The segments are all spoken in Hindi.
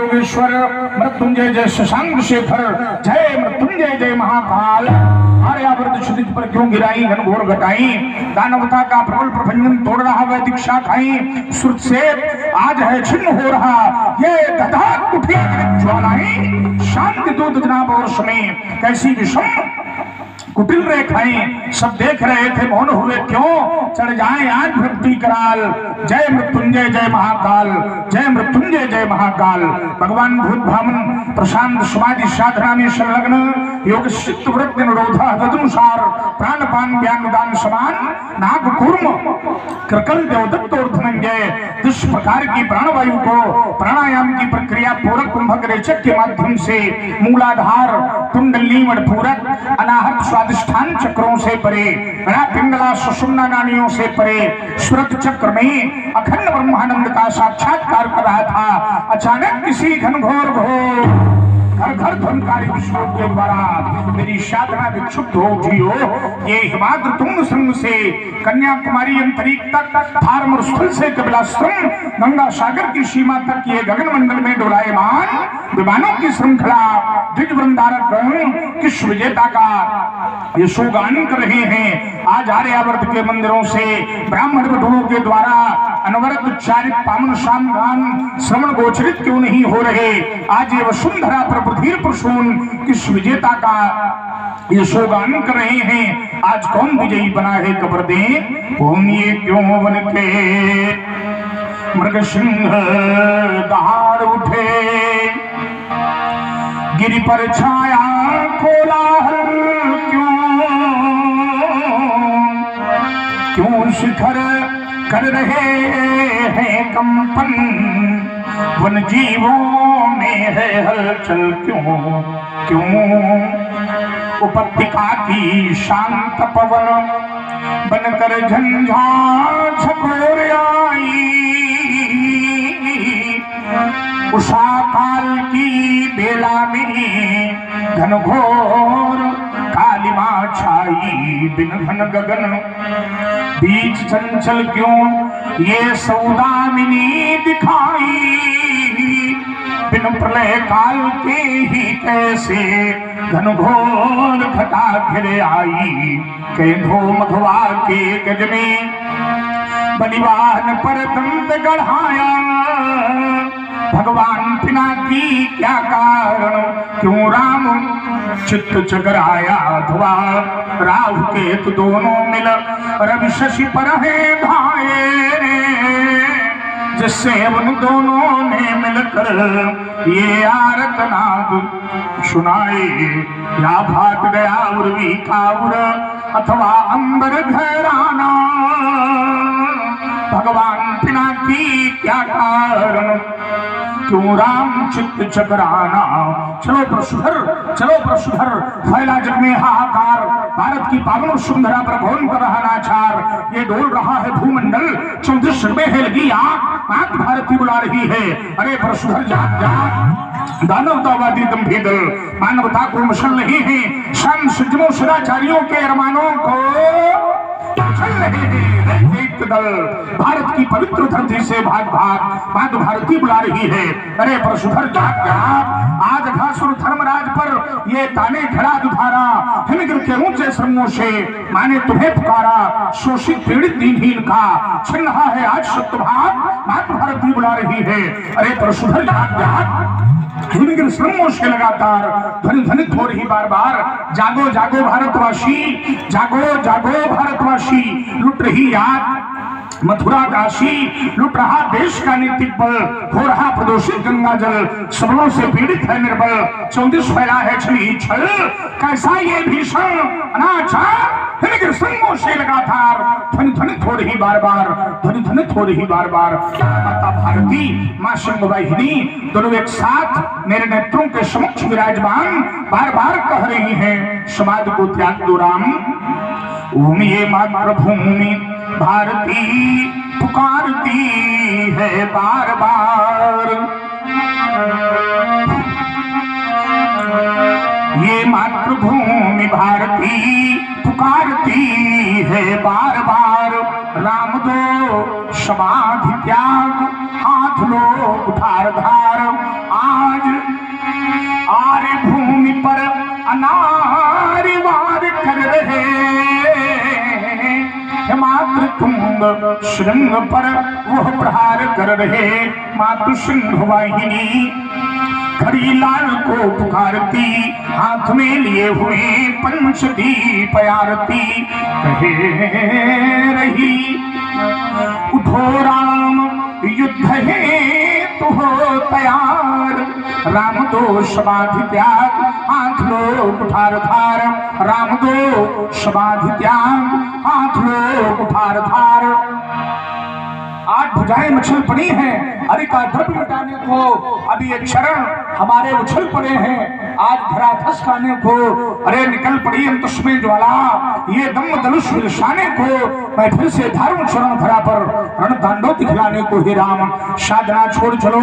योगेश्वर, मृत्युंजय जय शशांक शेखर, जय मृत्युंजय जय महाकाल। आर्यावर्त क्षितिज पर क्यों गिराई घनघोर घटाई, दानवता का प्रबल प्रभंजन तोड़ रहा वह दीक्षा खाई। श्रुत से आज है छिन्न हो रहा ये धधक उठी ज्वालाएं, शांति दूत जनाब वर्ष में कैसी विषम कुटिल रेखाएं। सब देख रहे थे मौन हुए क्यों, चढ़ जाए आज भक्ति कराल। जय मृत्युंजय जय महाकाल, जय मृत्युंजय जय महाकाल। भगवान भूत भामन प्रशांत समाधि साधना में संलग्न, योग चित्त वृत्ति निरोधा तदनुसार प्राणपान ज्ञान दान समान नाग कूर्म कृकल देवदत्त और धनंजय इस प्रकार की प्राणवायु को प्राणायाम की प्रक्रिया पूरक कुंभक रेचक के माध्यम से मूलाधार कुंडली मणिपूरक अनाहत स्वादिष्ठान चक्रों से परे, पिंगला सुषुम्ना नाड़ियों से परे श्रुत चक्र में अखंड ब्रह्मानंद का साक्षात्कार कर रहा था। अचानक किसी घनघोर घोर घर घर धनकारी विष्णु के द्वारा मेरी साधना विक्षुब्ध हो उठी हो। ये हिमाद्र तुंग संग से कन्याकुमारी अंतरिक्ष तक फार्मर स्थल से कपिलाश्रम गंगा सागर की सीमा तक ये गगन मंडल में डोलायमान विमानों की श्रृंखला द्विज वृंदारक गण किस विजेता का ये शोगान कर रहे हैं। आज आर्यावर्त के मंदिरों से ब्राह्मण वधुओं के द्वारा अनवरत उच्चारित पावन शाम गान श्रवण गोचरित क्यों नहीं हो रहे। आज ये वसुंधरा प्रबुद्धीर प्रसून किस विजेता का ये शोगान कर रहे हैं। आज कौन विजयी बना है खबर दे। भूमिए क्यों बन के मृग सिंह दहाड़ उठे, गिरि पर छाया कोलाहल क्यों शिखर कर रहे हैं कंपन, वन जीवों में है हलचल क्यों उपत्यका की शांत पवन बनकर झंझा झकोर आई। उषा काल की बेला में घनघोर कालिमा छाई, बिन घन गगन बीच चंचल क्यों ये सौदामिनी दिखाई। बिन प्रलय काल के ही कैसे घनघोर घटा घिरे आई। केंधो मघवा के गज में बलिवान पर दंत गढ़ाया, भगवान पिनाकी क्या कारण क्यों राम चित्त चकराया। अथवा राहु केतु दोनों मिल रवि शशि पर है घाये, जिससे उन दोनों ने मिलकर ये आर्तनाद सुनाए। या भाग गया उर्वी का उर अथवा अंबर घराना, भगवान पिनाकी क्या कारण क्यों राम चित्त चकराना। चलो प्रशुधर फैला जग में हाहाकार, भारत की पावन वसुंधरा पर कौन कर रहा नाचार। ये डोल रहा है भूमंडल, 34 में है लगी आग भारती बुला रही है। अरे प्रशुधर जाग दानवतावादी दंभीदल मानवता को मसल नहीं है। शाम सज्जनों सदाचारियों के अरमानों को चल रहे हैं एक दल। भारत की पवित्र धरती से भाग भारती बुला रही है। अरे परशुधर जाग आज घासुर धर्मराज पर ये ताने खड़ा दुधारा, हिमगिर के ऊंचे श्रमों से माने तुम्हें पुकारा। शोषित पीड़ित दीनहीन का छिन रहा है आज सत्यभाग, भारती बुला रही है। अरे परशुधर जाग हिमगिर श्रमों से लगातार ध्वनित हो रही बार बार। जागो जागो भारतवासी, जागो जागो भारतवासी। लुट रही याद मथुरा काशी, लुट रहा देश का नैतिक बल, हो रहा प्रदूषित गंगा जल, सबलों से पीड़ित है निर्बल। 34 फैला है छल, कैसा ये भीषण अनाचार। हिमगिर श्रमों से लगातार ध्वनित हो रही बार बार। माता भारती मां सिंहवाहिनी दोनों एक साथ मेरे नेत्रों के समक्ष विराजमान बार बार कह रही हैं, समाज को त्याग दो राम। भूमि ये मातृभूमि भारती पुकारती है बार बार। ये मातृभूमि भारती पुकारती है बार बार। राम दो समाधि त्याग, हाथ लो उठार धार। श्रृंग पर वह प्रहार कर रहे मातु सिंह वाहिनी खड़ी लाल को पुकारती हाथ में लिए हुए पंचदीप आरती कहे रही उठो राम युद्ध है तो हो तैयार राम दो समाधि त्याग हाथ लो कुठार धार राम दो समाधि त्याग हाथ लो कुठार धार। आज भुजाएं मछल पड़ी हैं अरे का द्रव्य मिटाने को अभी ये चरण हमारे उछल पड़े हैं आज धराधस खाने को अरे निकल पड़ी अंतुष में ज्वाला ये दम धनुष विलसाने को मैं फिर से धारुण चरण धरा पर रण तांडव दिखलाने को हे राम साधना छोड़ चलो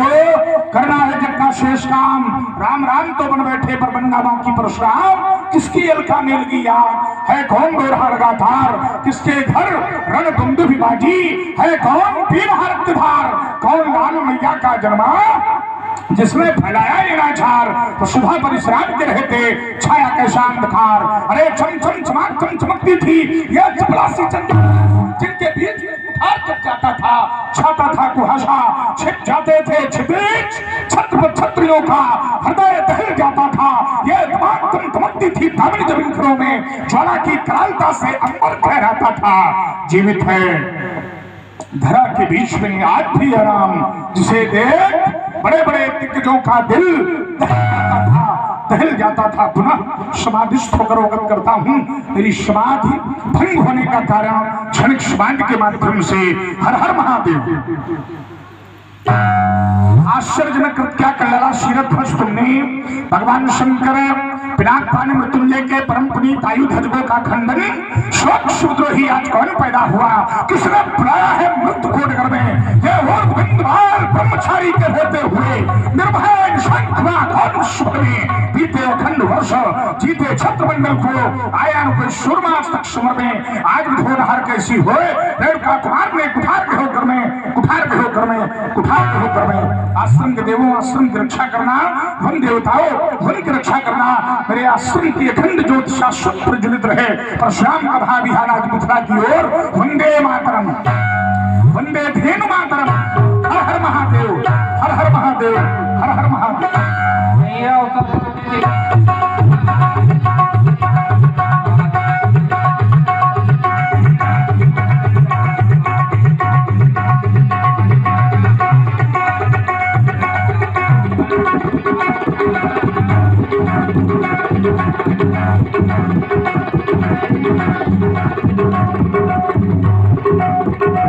करना है जग का शेष काम राम राम तो बन बैठे पर बनना बाकी परशुराम किसकी अलका में लगी आग है कौन दोरहा लगातार किसके घर रण बंधु भी बाजी है कौन पीर हरकधार कौन लाल मैया का जन्मा जिसने फैलाया ये नाचार तो सुबह परिश्राम के रहते छाया कैसा अंधकार अरे चम चम चमक चम चमकती थी यह चपलासी चंद्र जिनके बीच उठार चढ़ जाता था छाता था कुहासा छिप जाते थे छिपेच छत्र पर छत्रियों का हृदय दहल जाता था यह तमाम चमकती थी दामिनी जमीन में ज्वाला की करालता से अंबर फहराता था जीवित है धरा के बीच में आज भी आराम जिसे देख बड़े बड़े दिग्गजों का दिल दहल जाता था पुनः समाधिस्थ होकर अवगत करता हूँ मेरी समाधि भंग होने का कारण क्षणिक समाधि के माध्यम से हर हर महादेव आश्चर्यजनक क्या कल्याणा शीरत ध्वज तुमने भगवान शंकर पिनाक पानी मृत्युंजय के परम पुनीत आयु ध्वजों का खंडन शोक शूद्रोही आज कौन पैदा हुआ किसने बुलाया है मृत्यु को नगर में ये और गोविंदलाल ब्रह्मचारी के होते हुए निर्भय शंखनाद और शुभ में बीते अखंड वर्ष जीते छत्रमंडल को आया कोई सुरमास तक समर में आज भी धोनहार कैसी हो रेणुका कुमार ने कुठार के होकर में कुठार के होकर में कुठार के होकर में आश्रम के देवों आश्रम की रक्षा करना वन देवताओं वन की रक्षा करना मेरे आश्रम की अखंड ज्योति शाश्वत प्रज्वलित रहे परशुराम का भावी हालाज मिथिला की ओर वंदे मातरम वंदे धेनु मातरम हर हर महादेव हर हर महादेव हर हर महादेव।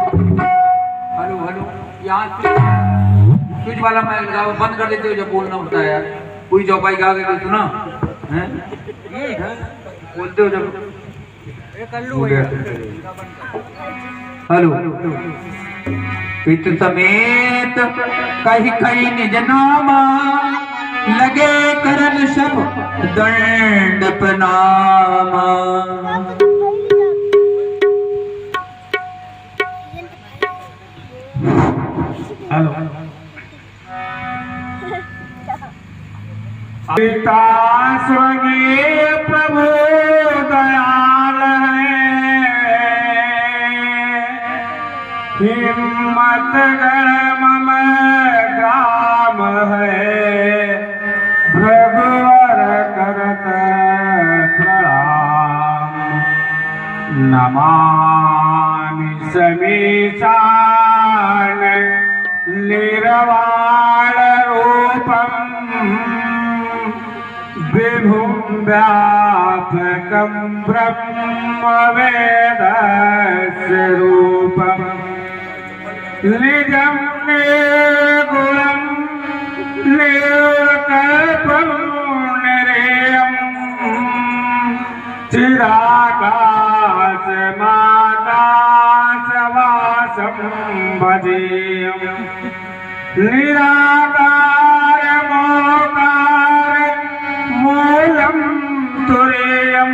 हेलो हेलो यहाँ स्विच वाला माइक लगाओ बंद कर देते हो जब बोलना होता है यार कोई चौपाई गा के सुना हैं बोलते हो जब हेलो पित समेत कही कही निज नामा लगे करन सब दंड प्रणामा। पिता स्वर्गीय प्रभु दयाल है हिम्मत गण मम ग्राम है भृगुवर करत प्रणाम नमामि समीशान निरवाण रूपम विभुं व्यापकं ब्रह्म वेदस्य रूपं निजं निर्गुणं निर्विकल्पं निरेयं चिराकाशमाकाशवासं भजेयं निराकार मोकार मूलम तुरेयम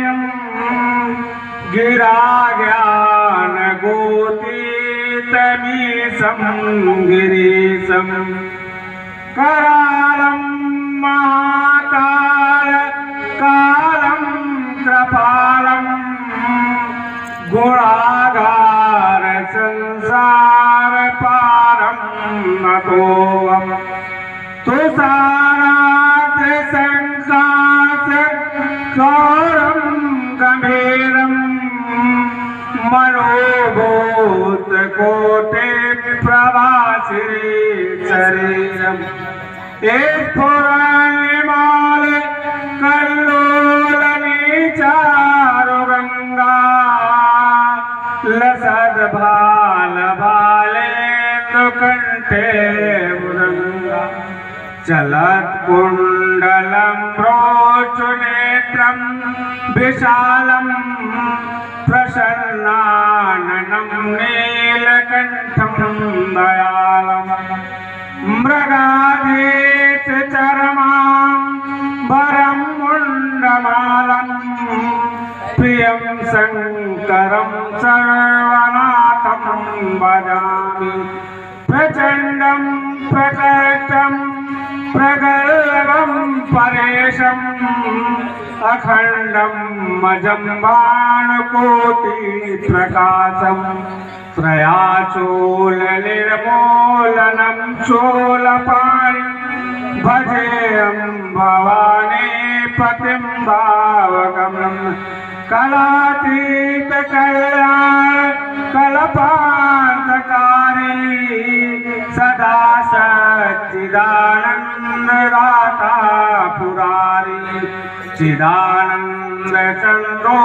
गिरा ज्ञान गोतीतमीशं गिरीशं करालं महाकाल कालं कृपालं गुणागार संसार तुषारात् संकाश गौरम गंभीरम मनोभूत कोटि प्रभासी शरीरम स्फुरनिर्मल कल्लोलनी चारु गंगा लसद भाल भालेन्दु कंठे मृदंगा चलत कुंडलम प्रोचुनेत्रम विशालम प्रसन्नाननं नीलकंठम दयालम मृगाधीश चरमां वरं मुंडमालं प्रियं शंकरं सर्वनाथं भजामि प्रचंडं प्रकटं प्रगल्भं परेशम् अखंडं मजं भानुकोटि प्रकाशम् त्रयाचूल निर्मूलनं चूलपाणि भजेयं भवानी पतिं भावगमनं कलातीत कल्याण कल्पान्तकारी सदा सच्चिदानंद दाता पुरारी चिदानंद चंद्रो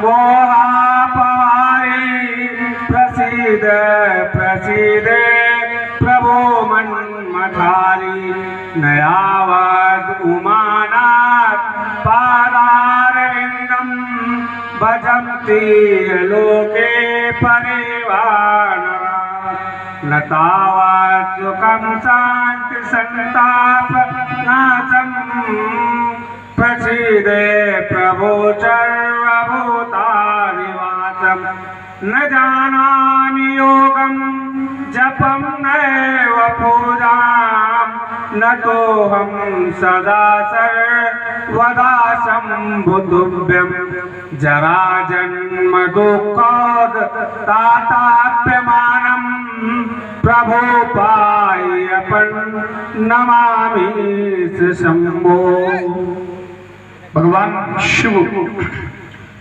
मोहापारी प्रसीद प्रसीद प्रभो मन्मथारी नयावद उमानाथ पादारविंदम भजन्ति लोके परिवानरा न तावत् सुखं शांति संताप नाशम् प्रसीदे प्रभो सर्वभूतानिवासम् न जानामि योगं जपं नैव पूजां न तोऽहं सदा सर्वदा शम्भुतुभ्यं जरा जन्म दुःखोद ताताप्यमानं प्रभो पाह्यपं नमामि शंभो। भगवान शिव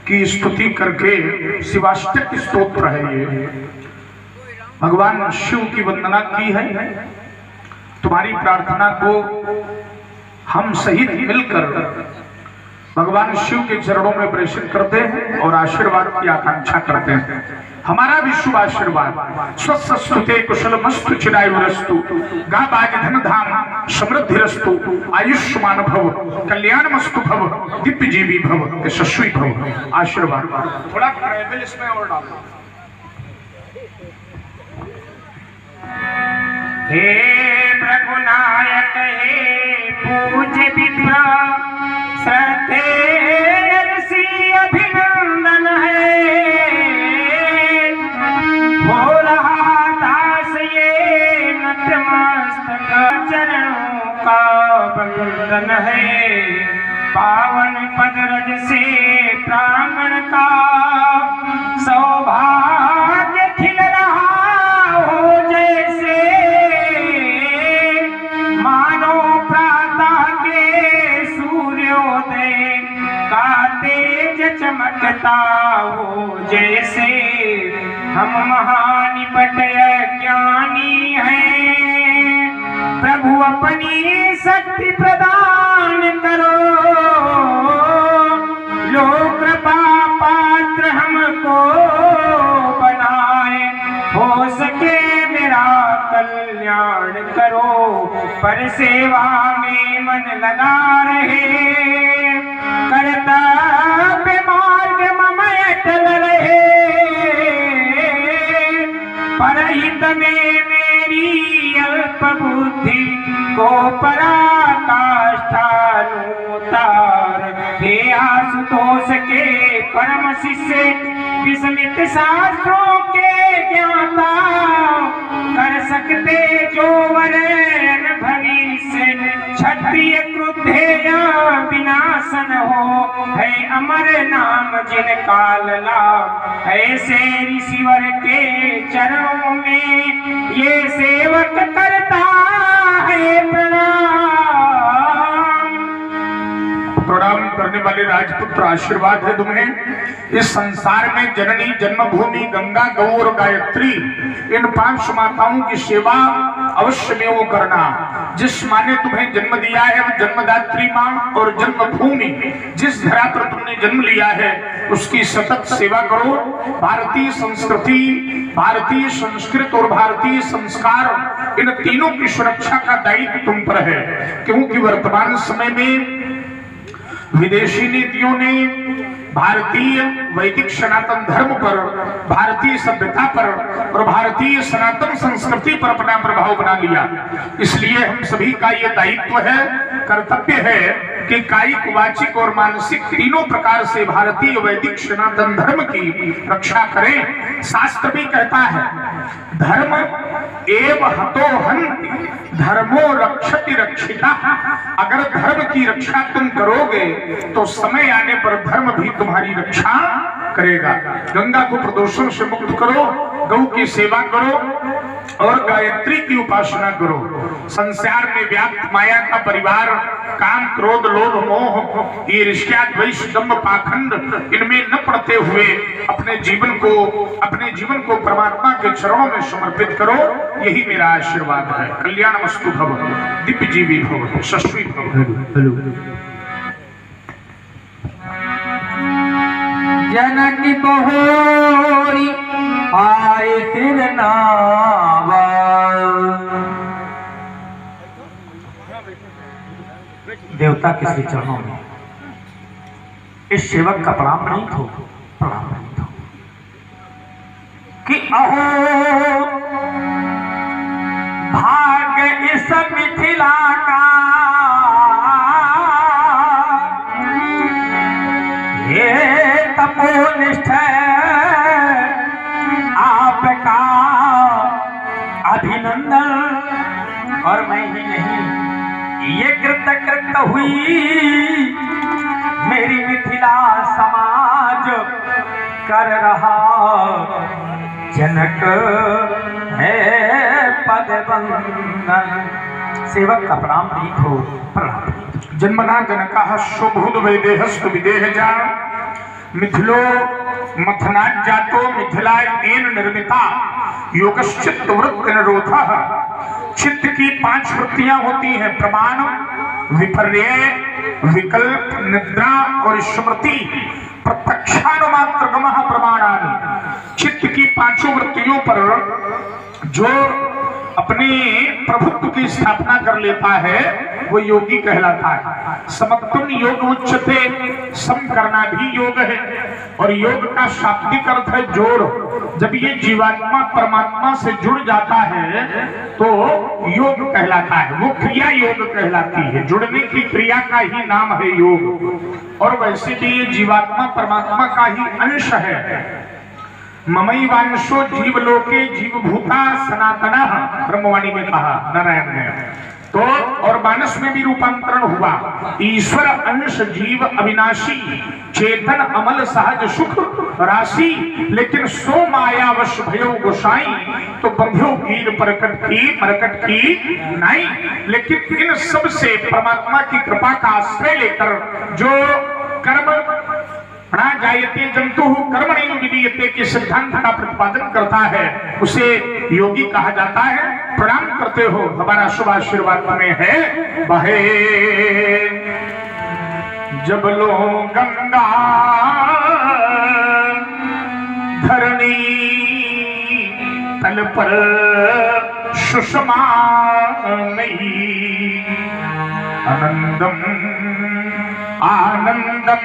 की स्तुति करके शिवाष्टक स्तोत्र है ये। भगवान शिव की वंदना की है। तुम्हारी प्रार्थना को हम सहित मिलकर भगवान शिव के चरणों में प्रेषित करते हैं और आशीर्वाद की आकांक्षा करते हैं। हमारा भी शुभ आशीर्वाद स्वस्थ कुशलमस्तु चिरायुरस्तु गा बाज धन धाम समृद्धिरस्तु आयुष्मान भव कल्याणमस्तु भव दिव्य जीवी भव यशस्वी भव। आशीर्वाद थोड़ा ट्रैवल इसमें और डालो। हे प्रभुनायक हे पूज्य विप्र श्रद्धे ऋषि अभिनंदन है भोला दास ये नतमस्तक चरणों का वंदन है पावन पदरज से प्रांगण का सौभाग्य खिल रहा हो जैसे मानो प्रातः के सूर्योदय का तेज चमकता हो जैसे हम महानिपट ज्ञानी हैं प्रभु अपनी शक्ति प्रदान करो लो कृपा पात्र हमको बनाए हो सके मेरा कल्याण करो पर सेवा में मन लगा रहे कर्तव्य मार्ग मम अटल रहे परहित में मेरी अल्प बुद्धि को पराकाष्ठानुतार हे आशुतोष के परम शिष्य विस्मित शास्त्रों के ज्ञाता कर सकते जो वरन भविष्य क्षत्रिय क्रुद्धेय विनाशन हो है अमर नाम जिन काल लाभ ऐसे ऋषिवर के चरणों में ये सेवक करता प्रणाम करने वाले राजपुत्र आशीर्वाद है तुम्हें। इस संसार में जननी जन्मभूमि गंगा गौ और गायत्री इन 5 माताओं की सेवा अवश्य में वो करना। जिस माँ ने तुम्हें जन्म दिया है वो जन्मदात्री माँ, और जन्मभूमि जिस धरा पर तुमने जन्म लिया है उसकी सतत सेवा करो। भारतीय संस्कृति, भारतीय संस्कृत और भारतीय संस्कार इन तीनों की सुरक्षा का दायित्व तुम पर है, क्योंकि वर्तमान समय में विदेशी नीतियों ने भारतीय वैदिक सनातन धर्म पर, भारतीय सभ्यता पर और भारतीय सनातन संस्कृति पर अपना प्रभाव बना लिया। इसलिए हम सभी का ये दायित्व है, कर्तव्य है कि कायिक, वाचिक और मानसिक तीनों प्रकार से भारतीय वैदिक सनातन धर्म की रक्षा करें। शास्त्र भी कहता है धर्म एव हतो हन्ति धर्मो रक्षति रक्षिता। अगर धर्म की रक्षा तुम करोगे तो समय आने पर धर्म भी तुम्हारी रक्षा करेगा। गंगा को प्रदूषण से मुक्त करो, गौ की सेवा करो और गायत्री की उपासना करो। संसार में व्याप्त माया का परिवार काम, क्रोध, लोभ, मोह, ईर्ष्या, द्वेष, दंभ, पाखंड इनमें न पड़ते हुए अपने जीवन को परमात्मा के चरणों में समर्पित करो। यही मेरा आशीर्वाद है। कल्याणमस्तु भव, दिव्य जीवी भव, शश्वी भव। जनक बहोरी आए सिर नावा। देवता के श्री चरणों में इस सेवक का प्रणाम नहीं थो कि अहो भाग्य इस मिथिला का, ये तपोनिष्ठ आपका अभिनंदन। और मैं ही नहीं, ये कृत हुई मेरी मिथिला समाज कर रहा जनक है पद वंदन। सेवक का प्रणाम नहीं हो, प्रणाम। जन्मना जनकः स्वभूत वैदेहस्तु विदेहजा मिथिलो मथनात् जातो मिथिला येन निर्मिता योगश्चित्त वृत्ति निरोधः। चित्त की 5 वृत्तियां होती हैं, प्रमाण, विपर्य, विकल्प, निद्रा और स्मृति। प्रत्यक्षानुमात्रगमः प्रमाणानि। चित्त की 5 वृत्तियों पर जो अपने प्रभुत्व की स्थापना कर लेता है वो योगी कहलाता है। समत्वम योग उच्चते, सम करना भी योग है। और योग का शाब्दिक अर्थ है जोड़। जब ये जीवात्मा परमात्मा से जुड़ जाता है तो योग कहलाता है, वो क्रिया योग कहलाती है। जुड़ने की क्रिया का ही नाम है योग। और वैसे भी ये जीवात्मा परमात्मा का ही अंश है। ममैवांशो जीवलोके जीवभूता सनातनः, ब्रह्मवाणी में कहा नारायण ने। तो और मानस में भी रूपांतरण हुआ। ईश्वर अंश जीव अविनाशी, चेतन अमल सहज सुख राशि। लेकिन सो मायावश भयो गोसाई, तो बंध्यो कीर मरकट की नाई। लेकिन इन सब से परमात्मा की कृपा का आश्रय लेकर जो कर्म ना जायते जंतु कर्मणि विधीयते के सिद्धांत का प्रतिपादन करता है उसे योगी कहा जाता है। प्रणाम करते हो, हमारा शुभ आशीर्वाद में है। बहे जब लो गंगा धरणी तल पर सुषमा नहीं, आनंदम आनंदम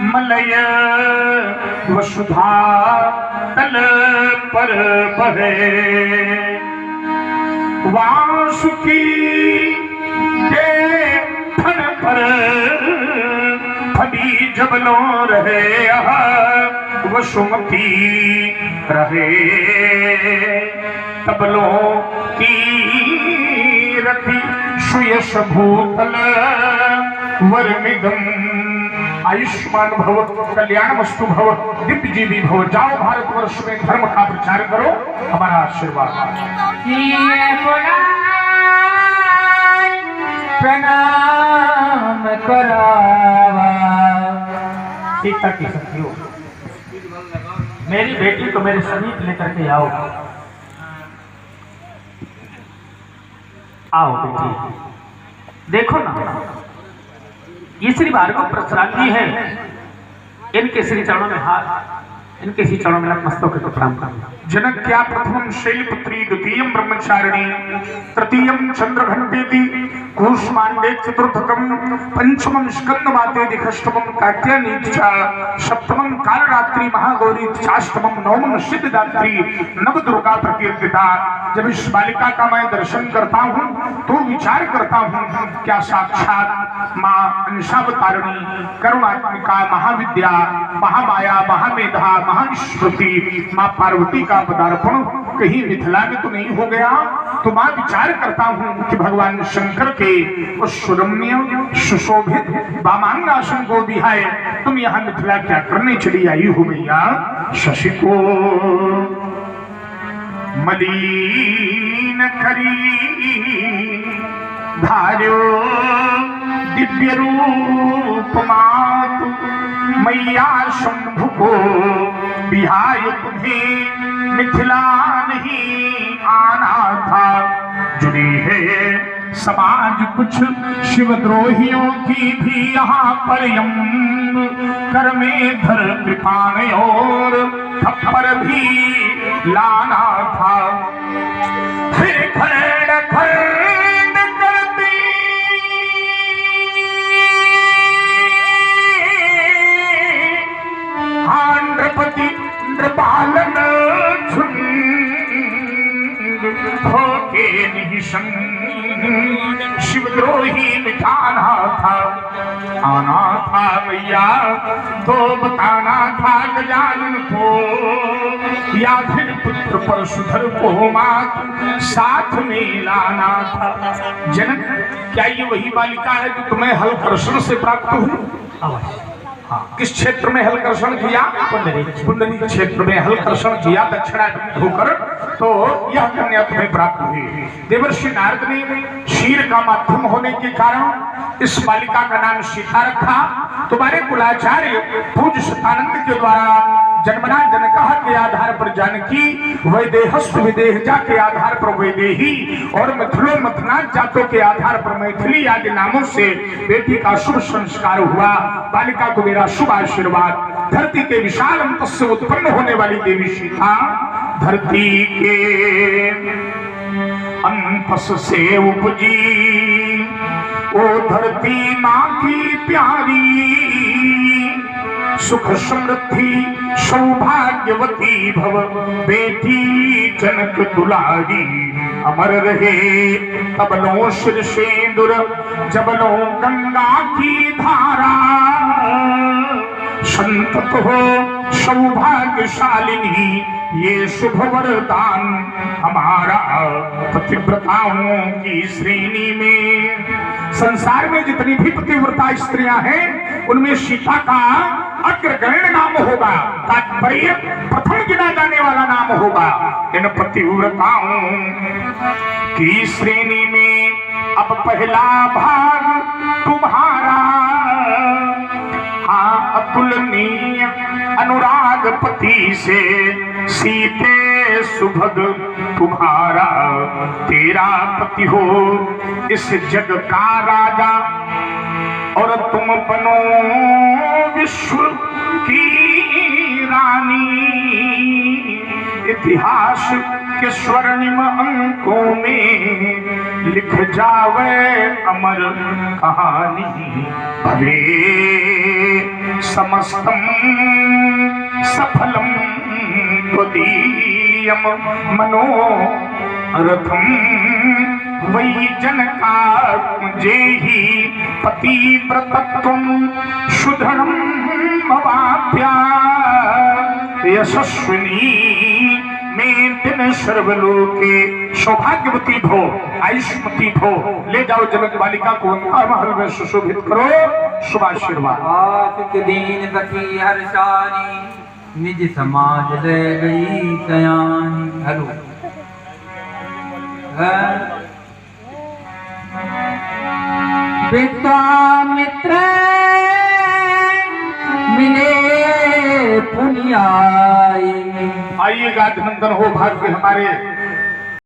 मलय वसुधा तल पर बहे। वासुकी के फन पर फली जबलो रहे, वसुमती रहे तबलों की रति सुयश भूतल वरमिदम। आयुष्मान भव, कल्याणमस्तु भव, दिव्य जीवी भव। जाओ भारतवर्ष में धर्म का प्रचार करो, हमारा आशीर्वाद। प्रणाम करावा। सीता की सखियों, मेरी बेटी को मेरे समीप लेकर के आओ। आओ बेटी, देखो ना, ये श्री भार्गव परशुराम जी है। इनके श्री चरणों में हाथ, इनके श्री चरणों में नतमस्तक होकर प्रणाम करना। जनक क्या प्रथमं शैलपुत्री, द्वितीयं ब्रह्मचारिणी, तृतीयं चंद्रघंटेति, कूष्मांडे चतुर्थकं, पंचमं स्कंदमातेति, षष्ठमं कात्यायनीति च, सप्तमं कालरात्रि महागौरी, अष्टमं नवमं सिद्धदात्री, नवदुर्गा प्रकीर्तिता। जब इस बालिका का मैं दर्शन करता हूँ तो विचार करता हूँ क्या साक्षात माँ अंशावतारिणी, करुणात्मिका, महाविद्या, महामाया, महामेधा, महाश्रुति माँ पार्वती का पदार्पण कहीं मिथिला में तो नहीं हो गया। तो मैं विचार करता हूँ कि भगवान शंकर के उस सुरम्य सुशोभित वामांगासन को बिहाए तुम यहाँ मिथिला क्या करने चली आई हो भैया? शशि को मलिन करी धार्यो दिव्य रूप मातु, मैया शंभु को बिहाय तुम्हें मिथिला नहीं आना था। जुड़ी है समाज कुछ शिवद्रोहियों की भी यहाँ पर यम, कर में धर कृपाण और थप्पड़ भी लाना था। फिर खंड खंड करती आंध्रपति नृपालन होके निशंग शिवद्रोही मिटाना था, आना था मैया तो बताना था गजानन को, या फिर पुत्र परशुधर को मात साथ में लाना था। जनक, क्या ये वही बालिका है जो तुम्हें हलकर्षण से प्राप्त हुई? हाँ, किस क्षेत्र में हलकर्षण किया? पुंडरी क्षेत्र में हलकर्षण किया दक्षिणाभिमुख होकर, तो यह कन्या तुम्हें प्राप्त हुई। देवर्षि नारद ने क्षीर का माध्यम होने के कारण इस बालिका का नाम सीता रखा। तुम्हारे कुलाचार्य पूज्य शतानंद के द्वारा जन्मना जनकहा के आधार पर जानकी, वैदेहस्थ विदेहजा के आधार पर वैदेही और मिथिलो मथनाथ जातों के आधार पर मैथिली आदि नामों से बेटी का शुभ संस्कार हुआ। बालिका को मेरा शुभ आशीर्वाद। धरती के विशाल अंत से उत्पन्न होने वाली देवी सीता, धरती के अंत से उपजी ओ धरती माँ की प्यारी, सुख समृद्धि सौभाग्यवती भव बेटी जनक दुलारी। अमर रहे तब लो सिर सेंदुर, जब लो गंगा की धारा, संतत हो सौभाग्यशालिनी ये शुभ वरदान हमारा। पतिव्रताओं की श्रेणी में संसार में जितनी भी पतिव्रता स्त्रियां हैं उनमें सीता का अग्रगण्य नाम होगा, तात्पर्य प्रथम गिना जाने वाला नाम होगा। इन पतिव्रताओं की श्रेणी में अब पहला भाग तुम्हारा। हाँ, अतुलनीय अनुराग पति से सीते सुभग तुम्हारा। तेरा पति हो इस जग का राजा और तुम बनो विश्व की रानी। इतिहास के स्वर्णिम अंकों में लिख जावे अमर कहानी। भवे समस्तम सफलम त्वदीयम मनोरथम। वही जनका जेहि पतिव्रतत्वं शुद्धं भवाप्या। यशस्विनी में दिन सर्वलोके सौभाग्यवती भो, आयुष्मती भो। ले जाओ जनक बालिका को महल में सुशोभित करो। शुभाशीर्वाद। आशिक दीन सखी हर्षानी, निज समाज ले गई सयानी। हेलो है विश्वामित्र मिले पुनियाई। आइएगा धनंदन हो भाग्य हमारे